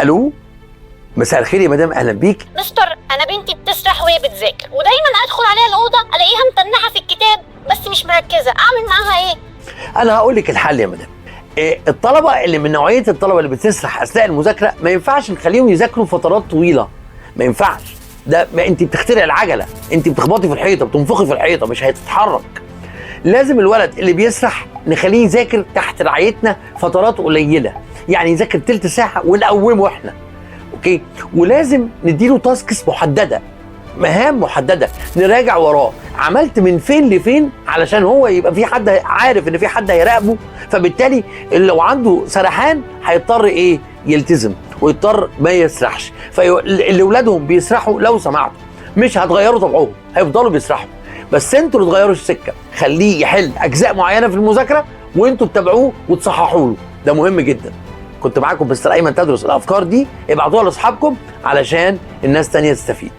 الو، مساء الخير يا مدام، اهلا بيك. مستر، انا بنتي بتسرح وهي بتذاكر ودايما ادخل عليها الاوضه الاقيها متنحه في الكتاب بس مش مركزه، اعمل معاها ايه؟ انا هقول لك الحل يا مدام. الطلبه اللي من نوعيه الطلبه اللي بتسرح اثناء المذاكره ما ينفعش نخليهم يذاكروا فترات طويله، ما ينفعش. ده ما انت بتخترع العجله، انت بتخبطي في الحيطه، بتنفخي في الحيطه، مش هتتحرك. لازم الولد اللي بيسرح نخليه يذاكر تحت رعايتنا فترات قليله، يعني يذاكر تلت ساعه ونقومه احنا، اوكي؟ ولازم نديله تاسكس محدده، مهام محدده نراجع وراه عملت من فين لفين، علشان هو يبقى في حد عارف ان في حد هيراقبه، فبالتالي لو عنده سرحان هيضطر ايه؟ يلتزم ويضطر ما يسرحش. فاللي ولادهم بيسرحوا لو سمعتوا مش هتغيروا طبعهم، هيفضلوا بيسرحوا، بس انتوا اللي تغيروا السكه. خليه يحل اجزاء معينه في المذاكره وانتوا تتابعوه وتصححوا له، ده مهم جدا. كنت معاكم مستر ايمن تدرس الافكار دي، ابعتوها لاصحابكم علشان الناس تانية تستفيد.